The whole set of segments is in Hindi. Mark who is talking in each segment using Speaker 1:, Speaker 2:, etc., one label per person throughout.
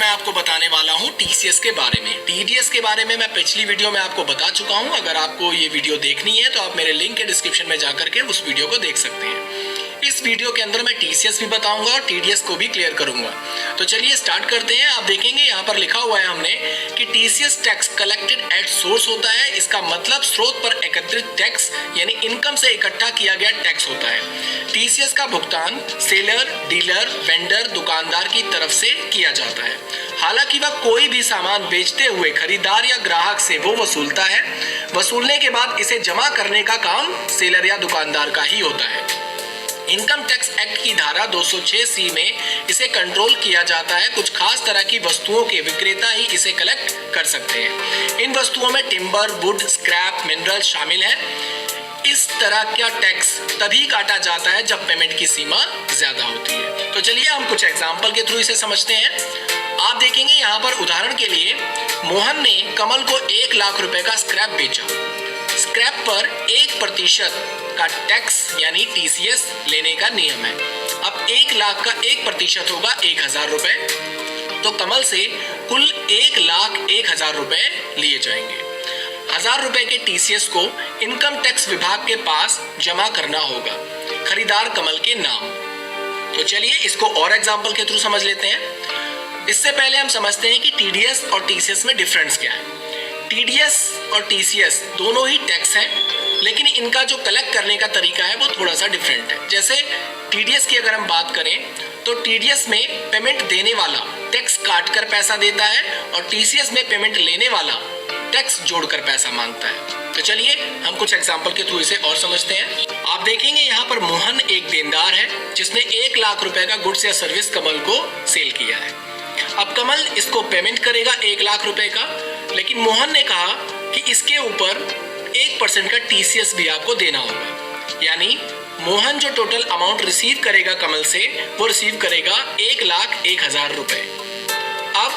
Speaker 1: मैं आपको बताने वाला हूँ टीसीएस के बारे में। टीडीएस के बारे में मैं पिछली वीडियो में आपको बता चुका हूँ। अगर आपको ये वीडियो देखनी है तो आप मेरे लिंक के डिस्क्रिप्शन में जाकर के उस वीडियो को देख सकते हैं। इस वीडियो के अंदर मैं टीसीएस भी बताऊंगा और टीडीएस को भी क्लियर करूंगा। तो चलिए स्टार्ट करते हैं। आप देखेंगे यहाँ पर लिखा हुआ है हमने कि TCS tax collected at source होता है। इसका मतलब स्रोत पर एकत्रित टैक्स यानी इनकम से इकट्ठा किया गया टैक्स होता है। टीसीएस का भुगतान सेलर, डीलर, वेंडर, दुकानदार की तरफ से किया जाता है। हालांकि वह कोई भी सामान बेचते हुए खरीदार या ग्राहक से वो वसूलता है। वसूलने के बाद इसे जमा करने का काम सेलर या दुकानदार का ही होता है। इनकम टैक्स एक्ट की धारा 206C में इसे कंट्रोल किया जाता है। कुछ खास तरह की वस्तुओं के विक्रेता ही इसे कलेक्ट कर सकते हैं। इन वस्तुओं में टिम्बर, वुड, स्क्रैप, मिनरल शामिल है। इस तरह का टैक्स तभी काटा जाता है जब पेमेंट की सीमा ज्यादा होती है। तो चलिए हम कुछ एग्जाम्पल के थ्रू इसे समझते हैं। आप देखेंगे यहाँ पर उदाहरण के लिए मोहन ने कमल को 1 लाख रुपए का स्क्रैप बेचा। स्क्रैप पर 1% का टैक्स यानी टीसीएस लेने का नियम है। अब 1 लाख का 1% होगा 1000 रुपए। तो कमल से कुल 1,01,000 रुपए लिए जाएंगे। 1000 रुपए के टीसीएस को इनकम टैक्स विभाग के पास जमा करना होगा खरीदार कमल के नाम। तो चलिए इसको और एग्जाम्पल के थ्रू समझ लेते हैं। इससे पहले हम समझते हैं कि टीडीएस और टीसीएस में डिफरेंस क्या है। टीडीएस और टीसीएस दोनों ही टैक्स हैं, लेकिन इनका जो कलेक्ट करने का तरीका है वो थोड़ा सा डिफरेंट है। जैसे टीडीएस की अगर हम बात करें तो टीडीएस में पेमेंट देने वाला टैक्स काट कर पैसा देता है और टीसीएस में पेमेंट लेने वाला टैक्स जोड़कर पैसा मांगता है। तो चलिए हम कुछ एग्जाम्पल के थ्रू इसे और समझते हैं। आप देखेंगे यहाँ पर मोहन एक देनदार है जिसने 1 लाख रुपए का गुड्स या सर्विस कमल को सेल किया है। अब कमल इसको पेमेंट करेगा 1 लाख रुपए का, लेकिन मोहन ने कहा कि इसके ऊपर 1% का टीसीएस भी आपको देना होगा। यानी मोहन जो टोटल अमाउंट रिसीव करेगा कमल से वो रिसीव करेगा 1,01,000 रुपए। अब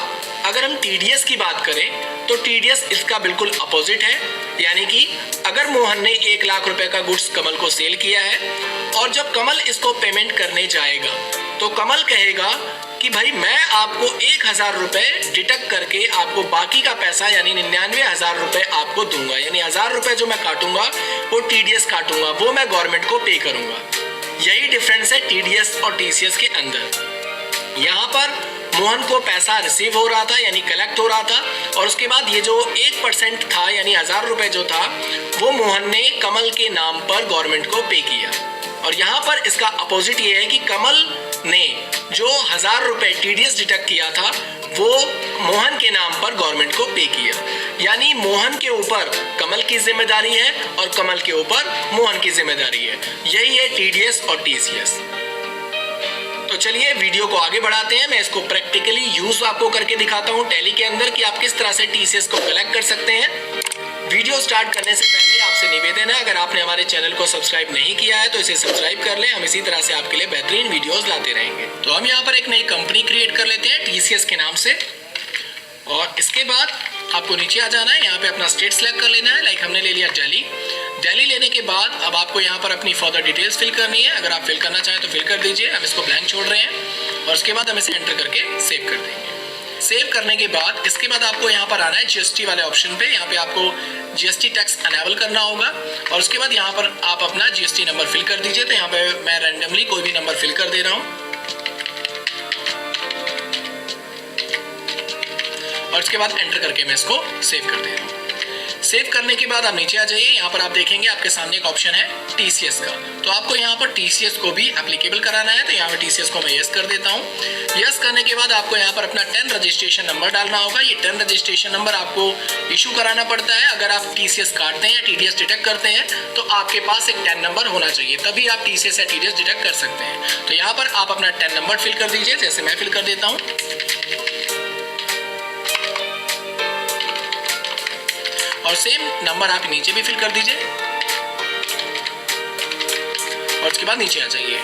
Speaker 1: अगर हम टीडीएस की बात करें तो टीडीएस इसका बिल्कुल अपोजिट है। यानी कि अगर मोहन ने 1 लाख रुपए का गुड्स कमल को सेल किया है और जब कमल इसको पेमेंट करने जाएगा तो कमल कहेगा कि भाई मैं आपको 1,000 रुपए डिडक्ट करके आपको बाकी का पैसा यानी 99,000 रुपए आपको दूंगा। यानी 1,000 रुपए जो मैं काटूंगा वो टीडीएस काटूंगा, वो मैं गवर्नमेंट को पे करूंगा। यही डिफरेंस है टीडीएस और टीसीएस के अंदर। यहाँ पर मोहन को पैसा रिसीव हो रहा था यानी कलेक्ट हो रहा था और उसके बाद ये जो 1% था यानी 1,000 रुपए जो था वो मोहन ने कमल के नाम पर गवर्नमेंट को पे किया। और यहाँ पर इसका अपोजिट ये है कि कमल ने जो 1,000 रुपए टीडीएस डिडक्ट किया था वो मोहन के नाम पर गवर्नमेंट को पे किया। यानी मोहन के ऊपर कमल की जिम्मेदारी है और कमल के ऊपर मोहन की जिम्मेदारी है। यही है टीडीएस और टीसीएस। तो चलिए वीडियो को आगे बढ़ाते हैं। मैं इसको प्रैक्टिकली यूज आपको करके दिखाता हूँ टैली के अंदर कि आप किस तरह से टीसीएस को कलेक्ट कर सकते हैं। वीडियो स्टार्ट करने से पहले आपसे निवेदन है, अगर आपने हमारे चैनल को सब्सक्राइब नहीं किया है तो इसे सब्सक्राइब कर लें। हम इसी तरह से आपके लिए बेहतरीन वीडियोस लाते रहेंगे। तो हम यहाँ पर एक नई कंपनी क्रिएट कर लेते हैं टीसीएस के नाम से और इसके बाद आपको नीचे आ जाना है। यहाँ पे अपना स्टेट सेलेक्ट कर लेना है। लाइक हमने ले लिया दिल्ली। दिल्ली लेने के बाद अब आपको यहाँ पर अपनी फर्दर डिटेल्स फिल करनी है। अगर आप फिल करना चाहें तो फिल कर दीजिए। हम इसको ब्लैंक छोड़ रहे हैं और उसके बाद हम इसे एंटर करके सेव कर देंगे। सेव करने के बाद इसके बाद आपको यहाँ पर आना है जीएसटी वाले ऑप्शन पे। यहाँ पे आपको जीएसटी टैक्स अनेबल करना होगा और उसके बाद यहाँ पर आप अपना जीएसटी नंबर फिल कर दीजिए। तो यहाँ पे मैं रैंडमली कोई भी नंबर फिल कर दे रहा हूँ और उसके बाद एंटर करके मैं इसको सेव कर दे रहा हूँ। सेव करने के बाद आप नीचे आ जाइए। यहाँ पर आप देखेंगे आपके सामने एक ऑप्शन है टीसीएस का। तो आपको यहाँ पर टीसीएस को भी एप्लीकेबल कराना है। तो यहाँ पर टीसीएस को मैं यस कर देता हूँ। यस करने के बाद आपको यहाँ पर अपना 10 रजिस्ट्रेशन नंबर डालना होगा। ये 10 रजिस्ट्रेशन नंबर आपको इशू कराना पड़ता है। अगर आप टीसीएस काटते हैं या टीडीएस डिडक्ट करते हैं तो आपके पास एक 10 नंबर होना चाहिए, तभी आप टीसीएस या टीडीएस डिडक्ट कर सकते हैं। तो यहाँ पर आप अपना 10 नंबर फिल कर दीजिए, जैसे मैं फिल कर देता हूँ। और सेम नंबर आप नीचे भी फिल कर दीजिए और उसके बाद नीचे आ जाइए।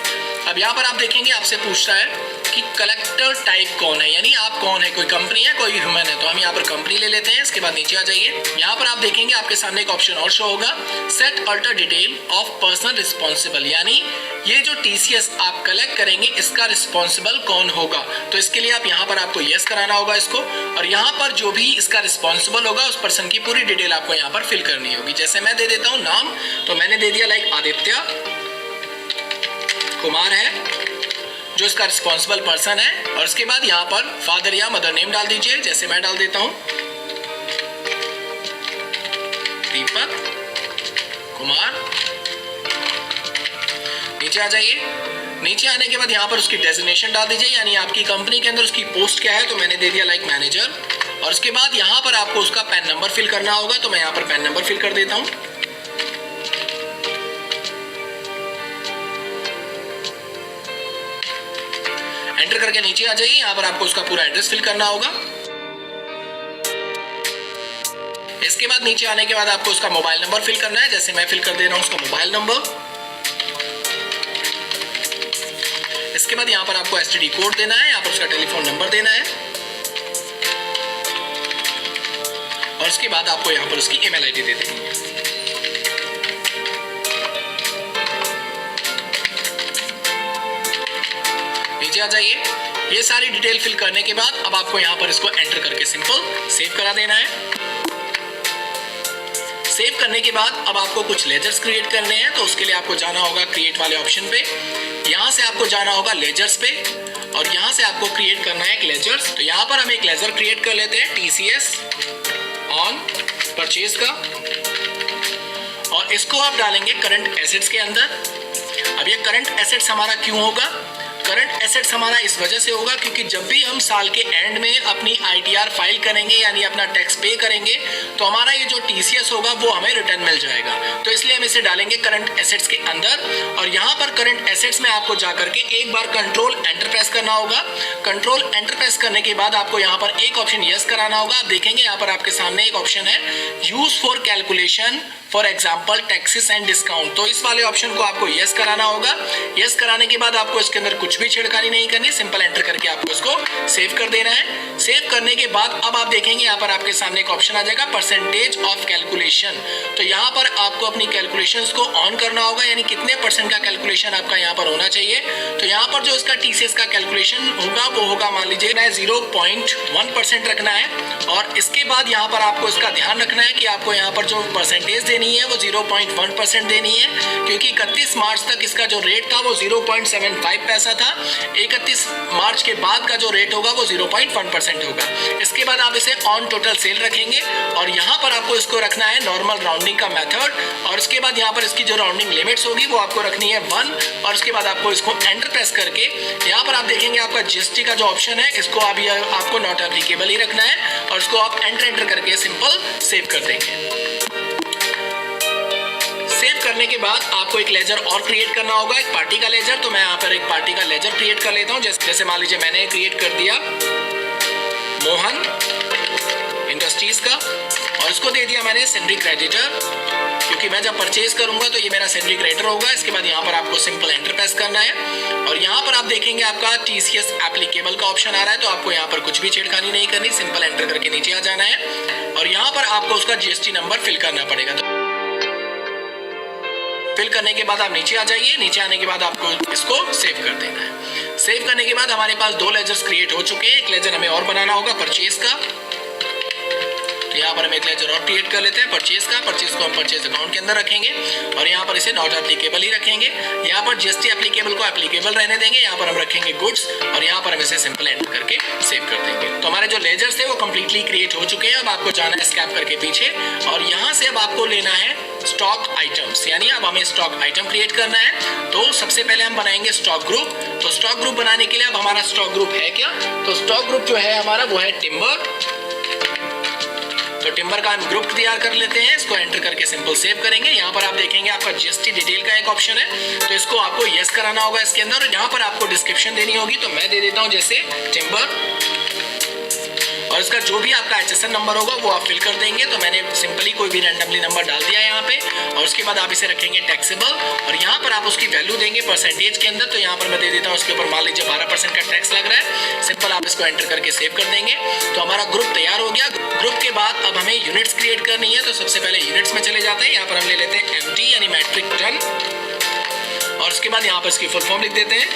Speaker 1: अब यहाँ पर आप देखेंगे आपसे पूछ रहा है कि कलेक्टर टाइप कौन है, यानी आप कौन है, कोई कंपनी है कोई ह्यूमन है। तो हम यहाँ पर कंपनी ले लेते हैं। इसके बाद नीचे आ जाइए, यहाँ पर आप देखेंगे आपके सामने एक ऑप्शन और शो होगा, set alter detail of person responsible, यानी ये जो टीसीएस आप कलेक्ट करेंगे इसका रिस्पॉन्सिबल कौन होगा। तो इसके लिए आप यहाँ पर आपको यस कराना होगा इसको, और यहाँ पर जो भी इसका रिस्पॉन्सिबल होगा उस पर्सन की पूरी डिटेल आपको यहाँ पर फिल करनी होगी। जैसे मैं दे देता हूँ नाम, तो मैंने दे दिया लाइक आदित्य कुमार है जो इसका रिस्पॉन्सिबल पर्सन है, और उसके बाद यहाँ पर फादर या मदर नेम डाल दीजिए। जैसे मैं डाल देता हूँ दीपक कुमार। नीचे आ जाइए, नीचे आने के बाद यहाँ पर उसकी डेजिग्नेशन डाल दीजिए, यानी आपकी कंपनी के अंदर उसकी पोस्ट क्या है। तो मैंने दे दिया लाइक मैनेजर, और उसके बाद यहाँ पर आपको उसका पैन नंबर फिल करना होगा। तो मैं यहाँ पर पैन नंबर फिल कर देता हूँ। एंटर करके नीचे आ जाइए, यहाँ पर आपको उसका पूरा एड्रेस फिल करना होगा। इसके बाद नीचे आने के बाद आपको उसका मोबाइल नंबर फिल करना है। जैसे मैं फिल कर दे रहा हूँ उसका मोबाइल नंबर। इसके बाद यहाँ पर आपको एसटीडी कोड देना है, यहाँ पर उसका टेलीफोन नंबर देना है, और उसके बाद आपको यहाँ पर उसकी ईमेल आईडी दे देनी है। नीचे आ जाइए, ये सारी डिटेल फिल करने के बाद अब आपको यहाँ पर इसको एंटर करके सिंपल सेव करा देना है। सेव करने के बाद अब आपको कुछ लेजर्स क्रिएट करने हैं। तो उसके लिए आपको जाना होगा क्रिएट वाले ऑप्शन पे, यहाँ से आपको जाना होगा लेजर्स पे, और यहाँ से आपको क्रिएट करना है एक लेजर्स। तो यहाँ पर हम एक लेजर क्रिएट कर लेते हैं टीसीएस ऑन परचेज का, और इसको आप डालेंगे करंट एसेट्स के अंदर। अब ये करंट एसेट्स हमारा क्यों होगा? करंट एसेट्स हमारा इस वजह से होगा क्योंकि जब भी हम साल के एंड में अपनी आईटीआर फाइल करेंगे, यानी अपना टैक्स पे करेंगे, तो हमारा ये जो टीसीएस होगा वो हमें रिटर्न मिल जाएगा। तो इसलिए हम इसे डालेंगे करंट एसेट्स के अंदर, और यहाँ पर करंट एसेट्स में आपको जाकर के एक बार कंट्रोल एंटर प्रेस करना होगा। कंट्रोल एंटर प्रेस करने के बाद आपको यहाँ पर एक ऑप्शन यस कराना होगा। आप देखेंगे यहाँ पर आपके सामने एक ऑप्शन है use for calculation for example taxes and discount. तो इस वाले ऑप्शन को आपको यस कराना होगा। यस कराने के बाद आपको इसके अंदर कुछ भी छेड़खानी नहीं करनी, सिंपल एंटर करके आपको इसको सेव कर देना है। सेव करने के बाद अब आप देखेंगे यहाँ पर आपके सामने एक ऑप्शन आ जाएगा परसेंटेज ऑफ कैलकुलेशन। तो यहाँ पर आपको अपनी कैलकुलेशंस को ऑन करना होगा, यानी कितने परसेंट का कैलकुलेशन आपका यहाँ पर होना चाहिए। तो यहाँ पर जो इसका टीसीएस का कैलकुलेशन होगा वो होगा, मान लीजिए 0.1% रखना है, और इसके बाद यहाँ पर आपको इसका ध्यान रखना है कि आपको यहाँ पर जो परसेंटेज देनी है वो 0.1% देनी है, क्योंकि 31 मार्च तक इसका जो रेट था वो 0.75 पैसा था। 31 मार्च के बाद का जो रेट होगा वो 0.1% होगा। इसके बाद आप इसे ऑन टोटल सेल रखेंगे, और यहाँ पर आपको इसको रखना है नॉर्मल राउंडिंग का मेथड, और उसके बाद यहाँ पर इसकी जो राउंडिंग लिमिट्स होगी वो आपको रखनी है 1, और उसके बाद आपको इसको एंटर प्रेस करके यहाँ पर आप देखेंगे आपका जीएसटी का जो ऑप्शन है इसको अभी आपको नॉट एप्लीकेबल ही रखना है, और इसको आप एंटर करके सिंपल सेव कर देंगे। सेव करने के बाद आपको एक लेजर और क्रिएट करना होगा, एक पार्टी का लेजर। तो मैं यहाँ पर एक पार्टी का लेजर क्रिएट कर लेता हूँ। जैसे मान लीजिए मैंने क्रिएट कर दिया मोहन इंडस्ट्रीज का, और इसको दे दिया मैंने सेंड्री क्रेडिटर, क्योंकि मैं जब परचेज करूंगा तो ये मेरा सेंड्री क्रेडिटर होगा। इसके बाद यहाँ पर आपको सिंपल एंटर प्रेस करना है, और यहाँ पर आप देखेंगे आपका टीसीएस एप्लीकेबल का ऑप्शन आ रहा है। तो आपको यहाँ पर कुछ भी छेड़खानी नहीं करनी, सिंपल एंटर करके नीचे आ जाना है, और यहाँ पर आपको उसका जीएसटी नंबर फिल करना पड़ेगा। तो फिल करने के बाद आप नीचे आ जाइए। नीचे आने के बाद आपको इसको सेव कर देना है। सेव करने के बाद हमारे पास 2 लेजर्स क्रिएट हो चुके हैं। एक लेजर हमें और बनाना होगा परचेज का, तो यहाँ पर हम एक लेजर और क्रिएट कर लेते हैं परचेज का। परचेज को हम परचेज अकाउंट के अंदर रखेंगे, और यहाँ पर इसे नॉट एप्लीकेबल ही रखेंगे। यहाँ पर जीएसटी एप्लीकेबल को एप्लीकेबल रहने देंगे। यहाँ पर हम रखेंगे गुड्स, और यहाँ पर हम इसे सिंपल एंटर करके सेव कर देंगे। तो हमारे जो लेजर्स थे वो कंप्लीटली क्रिएट हो चुके हैं। अब आपको जाना है स्कैप करके पीछे, और यहाँ से अब आपको लेना है स्टॉक आइटम्स, यानी अब हमें स्टॉक आइटम क्रिएट करना है। तो सबसे पहले हम बनाएंगे स्टॉक ग्रुप। तो स्टॉक ग्रुप बनाने के लिए अब हमारा स्टॉक ग्रुप है क्या? तो स्टॉक ग्रुप जो है हमारा वो है टिम्बर। तो टिम्बर का हम ग्रुप तैयार कर लेते हैं। इसको एंटर करके सिंपल सेव करेंगे। यहाँ पर आप देखेंगे आपका जीएसटी डिटेल का एक ऑप्शन है, तो इसको आपको यस कराना होगा इसके अंदर। यहाँ पर आपको डिस्क्रिप्शन देनी होगी, तो मैं दे देता हूँ जैसे टिम्बर, और इसका जो भी आपका HSN नंबर होगा वो आप फिल कर देंगे। तो मैंने सिंपली कोई भी रैंडमली नंबर डाल दिया है यहाँ पे, और उसके बाद आप इसे रखेंगे टैक्सेबल, और यहाँ पर आप उसकी वैल्यू देंगे परसेंटेज के अंदर। तो यहाँ पर मैं दे देता हूँ उसके ऊपर मान लीजिए 12% का टैक्स लग रहा है। सिंपल आप इसको एंटर करके सेव कर देंगे। तो हमारा ग्रुप तैयार हो गया। ग्रुप के बाद अब हमें यूनिट्स क्रिएट करनी है। तो सबसे पहले यूनिट्स में चले जाते हैं। यहाँ पर हम ले लेते हैं MT यानी मैट्रिक टन, और उसके बाद यहाँ पर इसकी फुल फॉर्म लिख देते हैं।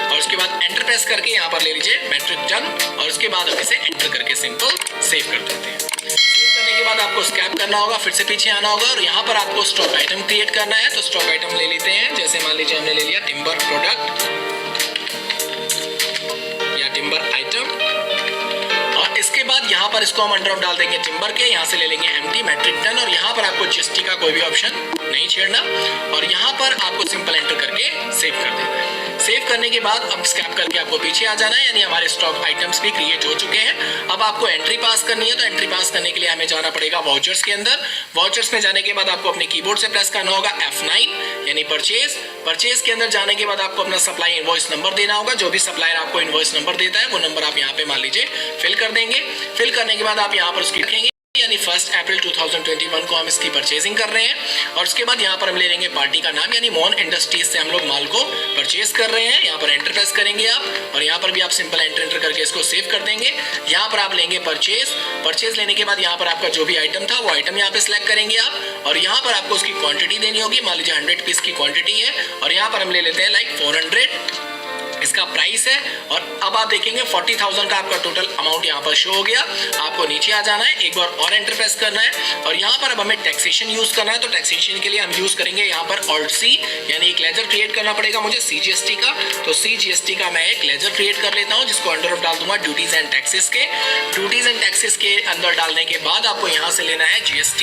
Speaker 1: और उसके बाद एंटर प्रेस करके यहाँ पर ले लीजिए मैट्रिक टन, और उसके बाद हम इसे एंटर करके सिंपल सेव कर देते हैं। सेव करने के बाद आपको स्कैप करना होगा, फिर से पीछे आना होगा, और यहाँ पर आपको स्टॉक आइटम क्रिएट करना है। तो स्टॉक आइटम ले लेते हैं। जैसे मान लीजिए हमने ले लिया टिम्बर प्रोडक्ट या टिम्बर आइटम, और इसके बाद यहाँ पर इसको हम अंडर डाल देंगे टिम्बर के। यहाँ से ले लेंगे MT मैट्रिक टन, और यहाँ पर आपको GST का कोई भी ऑप्शन नहीं छेड़ना, और यहाँ पर आपको सिंपल एंटर करके सेव कर देना है। सेव करने के बाद अब स्कैप करके आपको पीछे आ जाना है, यानी हमारे स्टॉक आइटम्स भी क्रिएट हो चुके हैं। अब आपको एंट्री पास करनी है। तो एंट्री पास करने के लिए हमें जाना पड़ेगा वाउचर्स के अंदर। वाउचर्स में जाने के बाद आपको अपने कीबोर्ड से प्रेस करना होगा F9 यानी परचेज। परचेज के अंदर जाने के बाद आपको अपना सप्लाई इनवॉइस नंबर देना होगा। जो भी सप्लायर आपको इनवॉइस नंबर देता है वो नंबर आप यहाँ पे मान लीजिए फिल कर देंगे। फिल करने के बाद आप यहाँ पर उसकी लिखेंगे, यानी 1 अप्रैल 2021 को हम इसकी परचेजिंग कर रहे हैं। और उसके बाद यहाँ पर हम ले लेंगे पार्टी का नाम, यानी मोन इंडस्ट्रीज से हम लोग माल को परचेज कर रहे हैं। यहाँ पर एंटर प्रेस करेंगे आप, और यहाँ पर भी आप सिंपल एंटर करके इसको सेव कर देंगे। यहाँ पर आप लेंगे परचेज लेने के बाद यहाँ पर आपका जो भी आइटम था वो आइटम यहाँ पे सिलेक्ट करेंगे आप, और यहाँ पर आपको उसकी क्वांटिटी देनी होगी। मान लीजिए 100 पीस की क्वांटिटी है, और यहाँ पर हम ले लेते हैं लाइक 400 इसका प्राइस है। और अब आप देखेंगे 40,000 का आपका टोटल अमाउंट यहाँ पर शो हो गया। आपको नीचे आ जाना है, एक बार और एंटर प्रेस करना है, और यहाँ पर अब हमें टैक्सेशन यूज करना है। तो टैक्सेशन के लिए हम यूज करेंगे यहाँ पर Alt+C, यानी एक लेजर क्रिएट करना पड़ेगा मुझे CGST का। तो CGST का मैं एक लेजर क्रिएट कर लेता हूँ, जिसको अंडर डाल दूंगा ड्यूटीज एंड टैक्सेस के। ड्यूटीज एंड टैक्सेस के अंदर डालने के बाद आपको यहाँ से लेना है GST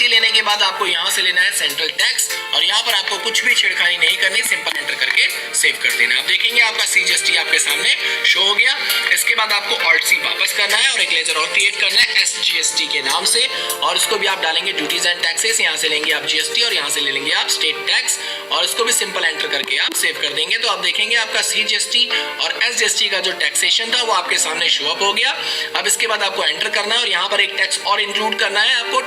Speaker 1: लेने के बाद आपको यहाँ से लेना है सेंट्रल टैक्स, और यहाँ पर आपको कुछ भी छेड़खानी नहीं करनी, सिंपल एंटर करके सेव कर देना। आप देखेंगे आपका CGST आपके सामने शो हो गया। इसके बाद आपको Alt+C वापस करना है, और एक लेजर और क्रिएट करना है SGST के नाम से, और इसको भी आप डालेंगे ड्यूटीज एंड टैक्सेस। यहाँ से लेंगे आप GST, और यहाँ से ले लेंगे आप स्टेट टैक्स, और इसको भी सिंपल एंटर करके आप सेव कर देंगे। तो आप देखेंगे आपका CGST और SGST का जो टैक्सेशन था वो आपके सामने शो अप हो गया। अब इसके बाद आपको एंटर करना है, और यहाँ पर एक टैक्स और इंक्लूड करना है आपको।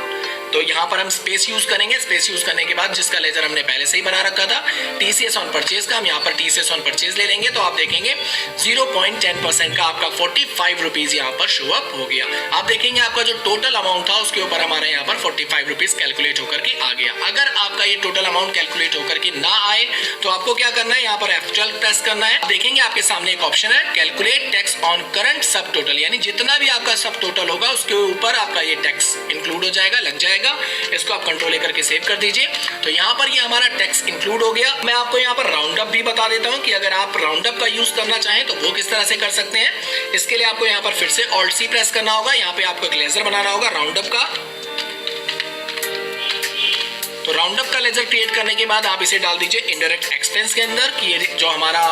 Speaker 1: तो यहाँ पर हम स्पेस यूज करेंगे। स्पेस यूज करने के बाद जिसका लेजर हमने पहले से ही बना रखा था TCS ऑन परचेज का, हम यहाँ पर TCS ऑन परचेज ले लेंगे। तो आप देखेंगे 0.10% का आपका 45 रुपीज यहाँ पर शो अप हो गया। आप देखेंगे आपका जो टोटल अमाउंट था उसके ऊपर हमारे यहाँ पर 45 रुपीज कैलकुलेट होकर के आ गया। अगर आपका ये टोटल अमाउंट कैलकुलेट होकर के ना आए तो आपको क्या करना है, यहाँ पर F12 प्रेस करना है। देखेंगे आपके सामने एक ऑप्शन है कैलकुलेट टैक्स ऑन करंट सब टोटल, यानी जितना भी आपका सब टोटल होगा उसके ऊपर आपका ये टैक्स इंक्लूड हो जाएगा, लग जाएगा। इसको आप कंट्रोल करके सेव कर दीजिए। तो यहाँ पर ये हमारा टैक्स इंक्लूड हो गया। मैं आपको यहाँ पर राउंड अप भी बता देता हूँ कि अगर आप राउंड अप का यूज करना चाहें तो वो किस तरह से कर सकते हैं। इसके लिए आपको यहाँ पर फिर से Alt+C प्रेस करना होगा। यहाँ पे आपको एक लेजर बनाना होगा राउंड अप का। तो राउंड अप का लेजर क्रिएट करने के बाद आप इसे डाल दीजिए इनडायरेक्ट एक्सपेंस के अंदर, कि ये जो हमारा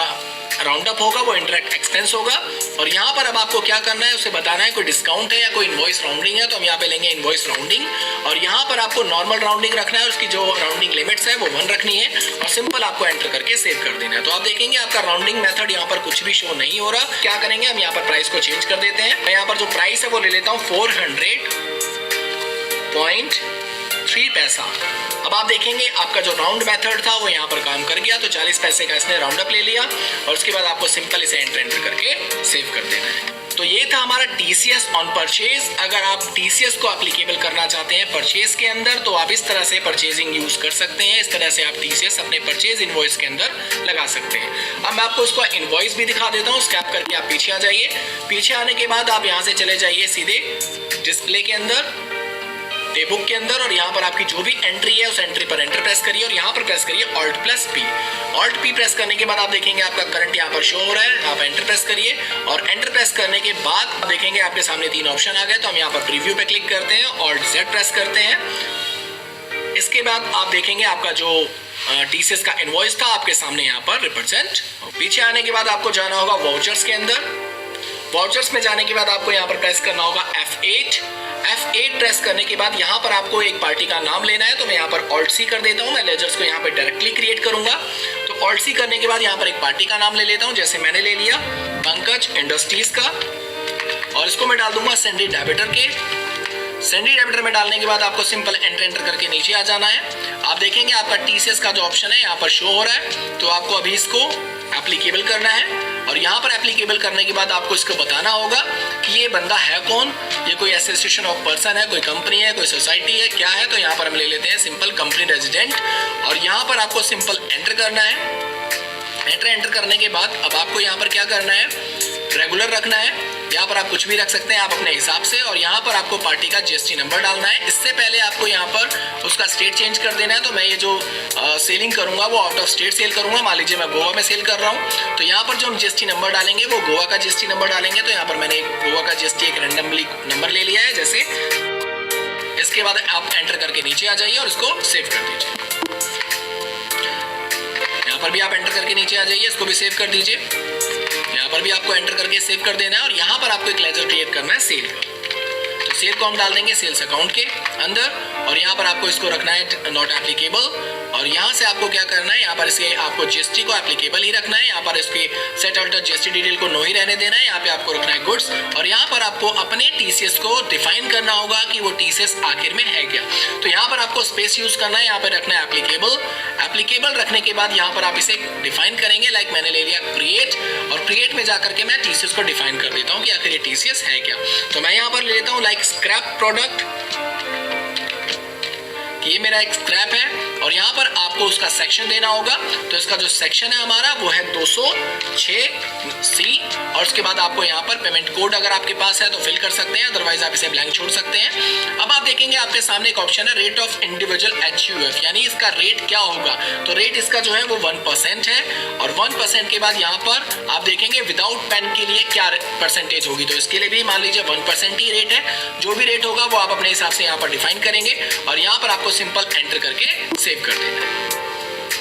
Speaker 1: राउंड अप होगा वो इनडायरेक्ट एक्सपेंस होगा। और यहाँ पर अब आपको क्या करना है, उसे बताना है कोई डिस्काउंट है या कोई इनवॉइस राउंडिंग है। तो हम यहाँ पे लेंगे इनवॉइस राउंडिंग, और यहाँ पर आपको नॉर्मल राउंडिंग रखना है, उसकी जो राउंडिंग लिमिट्स है वो 1 रखनी है, और सिंपल आपको एंटर करके सेव कर देना है। तो आप देखेंगे आपका राउंडिंग मेथड यहाँ पर कुछ भी शो नहीं हो रहा। क्या करेंगे, हम यहाँ पर प्राइस को चेंज कर देते हैं। मैं यहाँ पर जो प्राइस है वो ले लेता हूँ 400.3 पैसा। अब आप देखेंगे आपका जो राउंड मेथड था वो यहाँ पर काम कर गया। तो 40 पैसे का इसने राउंड अप ले लिया, और उसके बाद आपको सिंपल इसे एंटर करके सेव कर देना है। तो ये था हमारा TCS ऑन परचेज। अगर आप TCS को एप्लीकेबल करना चाहते हैं परचेज के अंदर तो आप इस तरह से परचेजिंग यूज कर सकते हैं। इस तरह से आप TCS अपने परचेज इनवॉइस के अंदर लगा सकते हैं। अब मैं आपको इसका इनवॉइस भी दिखा देता हूँ। स्कैप करके आप पीछे आ जाइए। पीछे आने के बाद आप यहाँ से चले जाइए सीधे डिस्प्ले के अंदर, पे बुक के अंदर, और यहाँ पर आपकी जो भी एंट्री है उस एंट्री पर एंटर प्रेस करिए, और यहाँ पर प्रेस करिए Alt+P। Alt+P प्रेस करने के बाद आप देखेंगे आपका करंट यहाँ पर शो हो रहा है। आप एंटर प्रेस करिए, और एंटर प्रेस करने के बाद आप देखेंगे आपके सामने 3 ऑप्शन आ गए। तो हम यहाँ पर प्रीव्यू पे क्लिक करते हैं, Alt+Z प्रेस करते हैं। इसके बाद आप देखेंगे आपका जो TCS का इनवॉइस था आपके सामने यहाँ पर रिप्रेजेंट। पीछे आने के बाद आपको जाना होगा वाउचर्स के अंदर। वाउचर्स में जाने के बाद आपको यहाँ पर प्रेस करना होगा F8। F8 प्रेस करने के बाद यहाँ पर आपको एक पार्टी का नाम लेना है, तो मैं यहाँ पर Alt C कर देता हूँ। मैं लेजर्स को यहाँ पर डायरेक्टली क्रिएट करूंगा। तो Alt C करने के बाद यहाँ पर एक पार्टी का नाम ले लेता हूँ, जैसे मैंने ले लिया पंकज इंडस्ट्रीज का, और इसको मैं डाल दूंगा सैंडी डेबिटर के। सैंडी डेबिटर में डालने के बाद आपको सिंपल एंटर करके नीचे आ जाना है। आप देखेंगे आपका TCS का जो ऑप्शन है यहाँ पर शो हो रहा है, तो आपको अभी इसको एप्लीकेबल करना है। और यहाँ पर एप्लीकेबल करने के बाद आपको इसको बताना होगा कि ये बंदा है कौन, ये कोई एसोसिएशन ऑफ पर्सन है, कोई कंपनी है, कोई सोसाइटी है, क्या है। तो यहाँ पर हम ले लेते हैं सिंपल कंपनी रेजिडेंट, और यहाँ पर आपको सिंपल एंटर करना है। एंटर करने के बाद अब आपको यहाँ पर क्या करना है, रेगुलर रखना है। यहाँ पर आप कुछ भी रख सकते हैं आप अपने हिसाब से, और यहाँ पर आपको पार्टी का GST नंबर डालना है। इससे पहले आपको यहाँ पर उसका स्टेट चेंज कर देना है। तो मैं ये जो सेलिंग करूंगा वो आउट ऑफ स्टेट सेल करूंगा। मान लीजिए मैं गोवा में सेल कर रहा हूँ, तो यहाँ पर जो हम GST नंबर डालेंगे वो गोवा का GST नंबर डालेंगे। तो यहाँ पर मैंने गोवा का GST एक रैंडमली नंबर ले लिया है जैसे। इसके बाद आप एंटर करके नीचे आ जाइए और इसको सेव कर दीजिए। यहाँ पर भी आप एंटर करके नीचे आ जाइए, इसको भी सेव कर दीजिए। यहाँ पर भी आपको एंटर करके सेव कर देना है, और यहाँ पर आपको एक लेजर क्रिएट करना है सेल का। तो सेल को हम डाल देंगे सेल्स अकाउंट के अंदर, और यहाँ पर आपको इसको रखना है नॉट एप्लीकेबल। और यहाँ से आपको क्या करना है, यहाँ पर इसके आपको GST को एप्लीकेबल ही रखना है। यहाँ पर इसके सेट अल्टर GST डिटेल को नो ही रहने देना है। यहाँ पे आपको रखना है गुड्स, और यहाँ पर आपको अपने TCS को डिफाइन करना होगा कि वो TCS आखिर में है क्या। तो यहाँ पर आपको स्पेस यूज करना है, यहाँ पर रखना है एप्लीकेबल। एप्लीकेबल रखने के बाद यहाँ पर आप इसे डिफाइन करेंगे, लाइक मैंने ले लिया क्रिएट, और क्रिएट में जाकर के मैं TCS को डिफाइन कर देता हूँ कि आखिर ये TCS है क्या। तो मैं यहाँ पर ले लेता हूँ लाइक स्क्रैप प्रोडक्ट, कि ये मेरा एक स्क्रैप है, और यहाँ पर आपको उसका सेक्शन देना होगा। तो इसका जो सेक्शन है हमारा वो है 206C, और उसके बाद आपको यहाँ पर पेमेंट कोड अगर आपके पास है तो फिल कर सकते हैं, अदरवाइज आप इसे ब्लैंक छोड़ सकते हैं। अब आप देखेंगे आपके सामने एक ऑप्शन है रेट ऑफ इंडिविजुअल HUF, यानी इसका रेट क्या होगा। तो रेट इसका जो है वो 1% है, और 1% के बाद यहाँ पर आप देखेंगे विदाउट पेन के लिए क्या परसेंटेज होगी। तो इसके लिए भी मान लीजिए 1% ही रेट है। जो भी रेट होगा वो आप अपने हिसाब से यहाँ पर डिफाइन करेंगे, और यहाँ पर आपको सिंपल एंटर करके सेव कर देना है।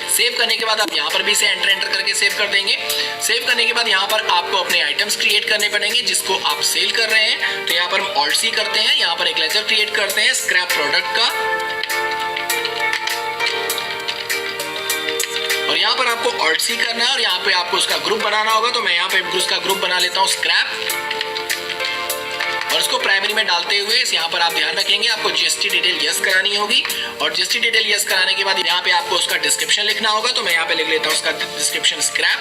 Speaker 1: सेव करने के बाद आप यहाँ पर भी इसे एंटर करके सेव कर देंगे। सेव करने के बाद यहाँ पर आपको अपने आइटम्स क्रिएट करने पड़ेंगे जिसको आप सेल कर रहे हैं। तो यहाँ पर हम Alt C करते हैं, यहाँ पर एक लेजर क्रिएट करते हैं स्क्रैप प्रोडक्ट का, और यहाँ पर आपको Alt C करना है, और यहाँ पे आपको उसका ग्रुप बनाना होगा। तो मैं यहाँ पे उसका ग्रुप बना लेता हूँ स्क्रैप, और इसको प्राइमरी में डालते हुए यहाँ पर आप ध्यान रखेंगे आपको GST डिटेल यस करानी होगी, और GST डिटेल यस कराने के बाद यहाँ पे आपको उसका डिस्क्रिप्शन लिखना होगा। तो मैं यहाँ पे लिख लेता हूँ उसका डिस्क्रिप्शन स्क्रैप,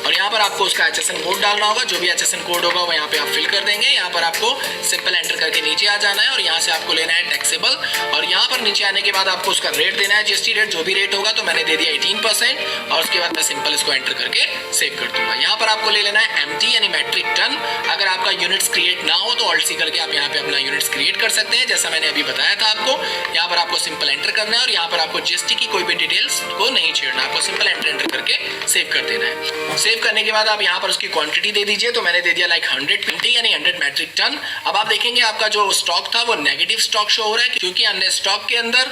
Speaker 1: और यहाँ पर आपको उसका HSN कोड डालना होगा। जो भी HSN कोड होगा वो यहाँ पे आप फिल कर देंगे। यहाँ पर आपको सिंपल एंटर करके नीचे आ जाना है, और यहाँ से आपको लेना है टैक्सेबल, और यहाँ पर नीचे आने के बाद आपको उसका रेट देना है GST रेट, जो भी रेट होगा। तो मैंने दे दिया 18%, और उसके बाद मैं सिंपल इसको एंटर करके सेव कर दूंगा। यहाँ पर आपको ले लेना है MT यानी मैट्रिक टन। अगर आपका यूनिट्स क्रिएट ना हो तो Alt C करके आप यहाँ पे अपना यूनिट्स क्रिएट कर सकते हैं, जैसा मैंने अभी बताया था आपको। यहाँ पर आपको सिंपल एंटर करना है, और यहाँ पर आपको GST की कोई भी डिटेल्स को नहीं छेड़ना, आपको सिंपल एंटर करके सेव कर देना है। सेव करने के बाद आप यहाँ पर उसकी क्वांटिटी दे दीजिए। तो मैंने दे दिया लाइक 120 यानी 100 मैट्रिक टन। अब आप देखेंगे आपका जो स्टॉक था वो नेगेटिव स्टॉक शो हो रहा है, क्योंकि हमने स्टॉक के अंदर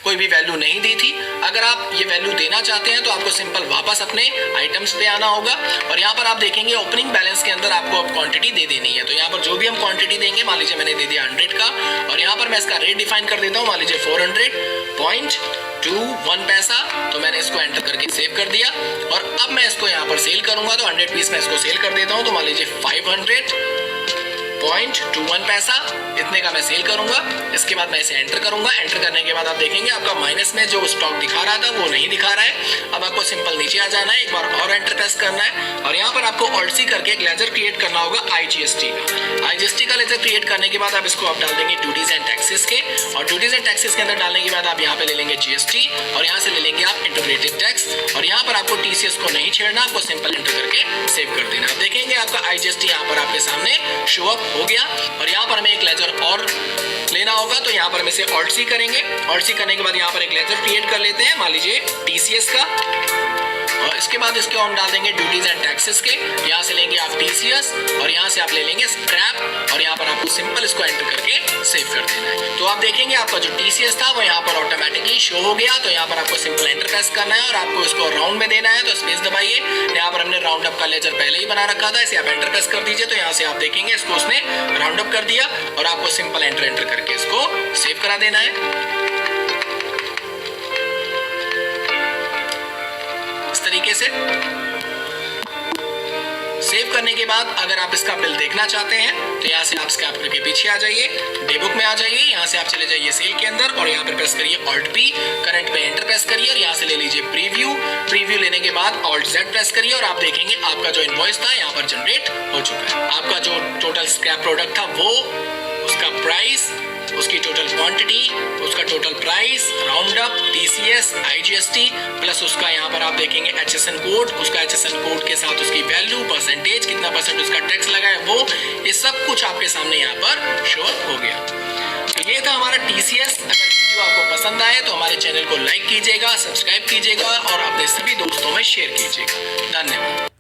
Speaker 1: कोई भी वैल्यू नहीं दी थी। अगर आप ये वैल्यू देना चाहते हैं तो आपको सिंपल वापस अपने आइटम्स पे आना होगा, और यहाँ पर आप देखेंगे ओपनिंग बैलेंस के अंदर आपको अब क्वांटिटी दे देनी है। तो यहाँ पर जो भी हम क्वांटिटी देंगे, मान लीजिए मैंने दे दिया 100 का, और यहाँ पर मैं इसका रेट डिफाइन कर देता हूँ, मान लीजिए 400.21 पैसा। तो मैंने इसको एंटर करके सेव कर दिया, और अब मैं इसको यहाँ पर सेल करूंगा। तो 100 पीस में इसको सेल कर देता हूँ। तो मान लीजिए 500.21 पैसा, इतने का मैं सेल करूंगा। इसके बाद मैं इसे एंटर करूंगा। एंटर करने के बाद आप देखेंगे आपका माइनस में जो स्टॉक दिखा रहा था वो नहीं दिखा रहा है। अब आपको सिंपल नीचे आ जाना है, एक बार और एंटर प्रेस करना है, और यहाँ पर आपको Alt C करके एक लेजर क्रिएट करना होगा IGST का। IGST का लेजर क्रिएट करने के बाद आप इसको आप डाल देंगे ड्यूटीज एंड टैक्सेस के, और ड्यूटीज एंड टैक्सेस के अंदर डालने के बाद आप यहाँ पे ले लेंगे GST, और यहाँ से ले लेंगे आप इंटीग्रेटेड टैक्स, और यहाँ पर आपको TCS को नहीं छेड़ना, आपको सिंपल एंटर करके सेव कर देना। आप देखेंगे आपका IGST यहाँ पर आपके सामने शो अप हो गया, और यहाँ पर हमें एक लेजर और लेना होगा। तो यहाँ पर हम इसे Alt C करेंगे। Alt C करने के बाद यहाँ पर एक लेजर क्रिएट कर लेते हैं, मान लीजिए TCS का, और इसके बाद इसके हम डाल देंगे ड्यूटीज एंड टैक्सेस के। यहाँ से लेंगे आप टीसीएस और यहाँ से आप ले लेंगे स्क्रैप और यहाँ पर आपको सिंपल इसको एंटर करके सेव कर देना है। तो आप देखेंगे आपका जो टीसीएस था वो यहाँ पर ऑटोमेटिकली शो हो गया। तो यहाँ पर आपको सिंपल एंटर प्रेस करना है और आपको इसको राउंड में देना है, तो स्पेस दबाइए। यहाँ पर हमने राउंड अप का लेजर पहले ही बना रखा था, इसे आप एंटर प्रेस कर दीजिए। तो यहाँ से आप देखेंगे इसको उसने राउंड अप कर दिया और आपको सिंपल एंटर करके इसको सेव करा देना है इस तरीके से। सेव करने के बाद अगर आप इसका बिल देखना चाहते हैं तो यहाँ से आप स्क्रैप करके पीछे आ जाइए, डे बुक में आ जाइए, यहाँ से आप चले जाइए सेल के अंदर और यहाँ पर प्रेस करिए ऑल्ट पी, करंट पे एंटर प्रेस करिए और यहाँ से ले लीजिए प्रीव्यू लेने के बाद ऑल्ट जेड प्रेस करिए और आप देखेंगे आपका जो इनवॉइस था यहाँ पर जनरेट हो चुका है। आपका जो टोटल स्क्रैप प्रोडक्ट था वो, उसका प्राइस, उसकी टोटल क्वांटिटी, उसका total price, round up, TCS, IGST plus उसका यहाँ पर आप देखेंगे एचएसएन कोड, उसका एचएसएन कोड के साथ उसकी वैल्यू, परसेंटेज, कितना परसेंट उसका टैक्स लगा है वो, ये सब कुछ आपके सामने यहाँ पर शो हो गया। तो ये था हमारा टीसीएस। अगर वीडियो आपको पसंद आए तो हमारे चैनल को लाइक कीजिएगा, सब्सक्राइब कीजिएगा और अपने सभी दोस्तों में शेयर कीजिएगा। धन्यवाद।